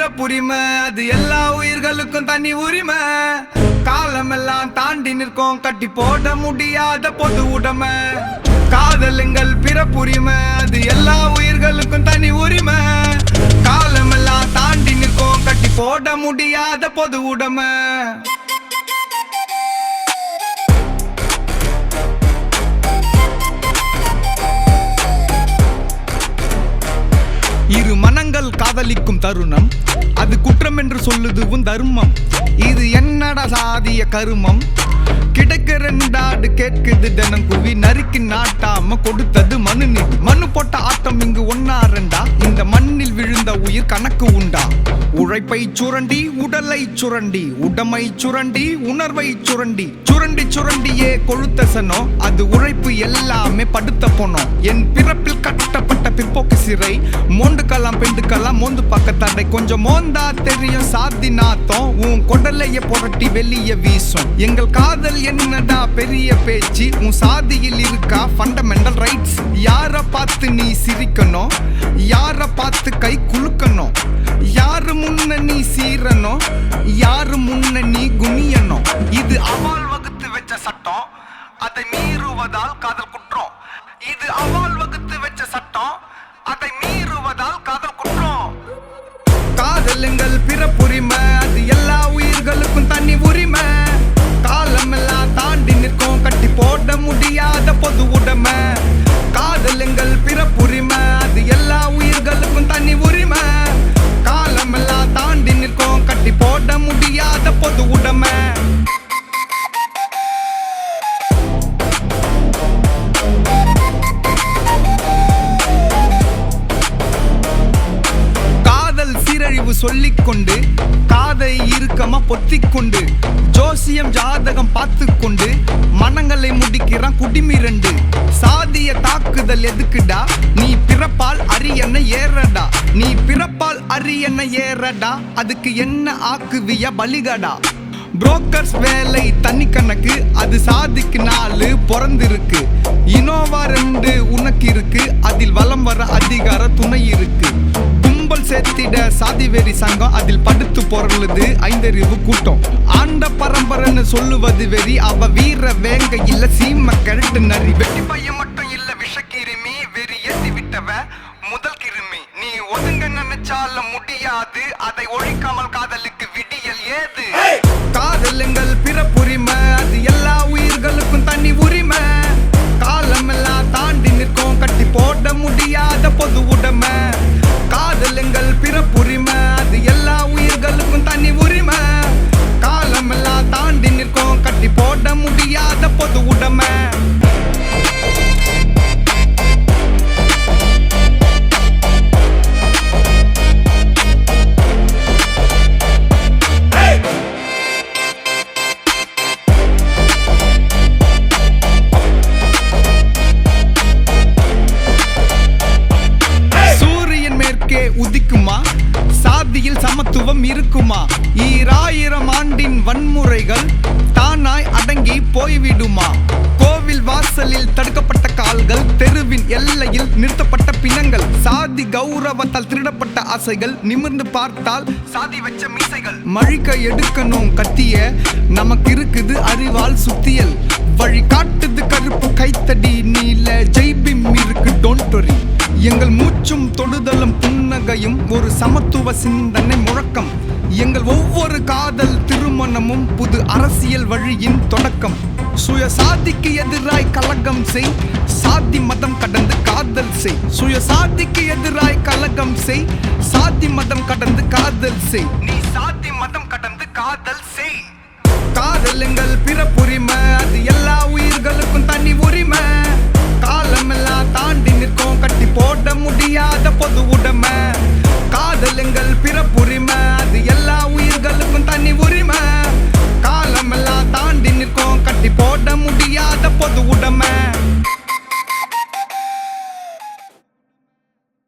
பிறப்புரிமை அது எல்லா உயிர்களுக்கும் தனி உரிமை. காலமெல்லாம் தாண்டி நிற்கும் கட்டி போட முடியாத பொது உடைமை. காதலுங்கள் பிறப்புரிமை அது எல்லா உயிர்களுக்கும் தனி உரிமை. காலமெல்லாம் தாண்டி நிற்கும் கட்டி போட முடியாத பொது உடைமை. இரு மனங்கள் காதலிக்கும் தருணம் அது குற்றம் என்று சொல்லுது உன் தர்மம். இது என்னடா சாதிய கருமம். கிடைக்க ரெண்டாடு கேட்குது தினம் குவி நறுக்கி நாட்டாம கொடுத்தது மனு நீதி. மண்ணு போட்ட ஆட்டம் இங்கு ஒன்னா ரெண்டா. இந்த மண்ணில் விழுந்த உயிர் கணக்கு உண்டா. உழைப்பை சுரண்டி உடலை சுரண்டி உடமை சுரண்டி உணர்வை சுரண்டி சுரண்டி சுரண்டியே கொழுத்த சனம். அது உழைப்பு எல்லாமே படுத்த போனோம். என் பிறப்பில் கட்டப்பட்ட பிற்போக்கு சிறை. மோண்டுக்கலாம் பெண்டுக்கலாம் மோந்து பார்க்க தடை. கொஞ்சம் மோந்தா தெரியும் சாதி நாத்தம். உன் கொடலைய புரட்டி வெளியே வீசும். எங்கள் காதல் என்னடா பெரிய பேச்சு. உன் சாதியில் இருக்கா ஃபண்டமெண்டல் ரைட்ஸ். யார பார்த்து நீ சிரிக்கணும், யார பார்த்து கை குலுக்கணும், யாரு முன்ன நீ சீரணும், யாரு முன்ன நீ குனியணும். இது அவால் வகுத்து வச்ச சட்டம். அதை மீறுவதால் காதல் குற்றம். இது அவால் வகுத்து வச்ச சட்டம். அதை மீறுவதால் காதல் குற்றம். காதலுங்கள் பிறப்புரிமை அது எல்லா உயிர்களுக்கும் தனி உரிமை. காலமெல்லாம் தாண்டி நிற்கும் கட்டி போட முடியாத பொது உடைமை. காதலுங்கள் பிறப்புரிமை அது எல்லா உயிர்களுக்கும் தனி உரிமை. காலமெல்லாம் தாண்டி நிற்கும் கட்டி போட முடியாத பொது உடைமை. சொல்லிக்கொண்டு காதை இறுக்கமா பொத்திக்கொண்டு ஜோசியம் ஜாதகம் பார்த்து கொண்டு மனங்களை முடிக்கிறான் குடிமிரண்டு. சாதிய தாக்குதல் எதுக்குடா. நீ பிறப்பால் அரியணை ஏறடா. நீ பிறப்பால் அரியணை ஏறடா. அதுக்கு என்ன ஆக்குவிய பலிகடா. புரோக்கர்ஸ் வேலை தனி கணக்கு. அது சாதிக்கு 4 பிறந்திருக்கு. இனோவா 2 உனக்கு இருக்கு. அதில் வலம் வர அதிகார துணை இருக்கு. கும்பல் சேர்த்திட சாதி வெறி சங்கம். அதில் படுத்து பொருளுது 5 அறிவு கூட்டம். ஆண்ட பரம்பரைன்னு சொல்லுவது வெறி. அவ வீர வேங்க இல்ல சீம கரட்டு நரி. வெட்டி பையன் மட்டும் இல்ல விஷக்கிருமி. வெறி ஏத்தி விட்டவ முதல் கிருமி. நீ ஒதுங்க நினைச்சால முடியாது. அதை ஒழிக்காமல் காதலுக்கு விடியல் ஏது. காதலுங்கள் பிறப்புரிமை அது எல்லா உயிர்களுக்கும் தனி உரிமை. காலமெல்லாம் தாண்டி நிற்கும் கட்டி போட முடியாத பொது உடைமை. காதலுங்கள் பிறப்புரிமை அது எல்லா உயிர்களுக்கும் தனி உரிமை. காலமெல்லாம் தாண்டி நிற்கும் கட்டி போட முடியாத பொது உடைமை. உதிக்குமா சாதியில் சமத்துவம் இருக்குமா. 2000 ஆண்டின் வன்முறைகள் தானாய் அடங்கி போய்விடுமா. கோவில் வாசலில் தடுக்கப்பட்ட கால்கள். தெருவின் எல்லையில் நிறுத்தப்பட்ட பிணங்கள். சாதி கௌரவத்தால் திருடப்பட்ட ஆசைகள். நிமிர்ந்து பார்த்தால் சாதி வச்ச மீசைகள். மழிக்க எடுக்கணும் கத்திய நமக்கு இருக்குது அறிவால் சுத்தியல். வழி காட்டுது கருப்பு கைத்தடி நீல ஜெய்பிம் இருக்கு டோன்ட் வரி. எங்கள் மூச்சும் தொடுதலும் புன்னகையும் ஒரு சமத்துவ சிந்தனை முழக்கம். எங்கள் ஒவ்வொரு காதல் திருமணமும் புது அரசியல் வழியின் தொடக்கம். சுய சாதிக்கு எதிராய் கலகம் செய். சாதி மதம் கடந்து காதல் செய். சுய சாதிக்கு எதிராய் கலகம் செய். சாதி மதம் கடந்து காதல் செய். நீ சாதி மதம் கடந்து காதல் செய். காதலுங்கள் பிறப்புரிமை அது எல்லா உயிர்களுக்கும் தனி உரிமை. காலமெல்லாம் தாண்டி நிற்கும் கட்டி போட முடியாத பொது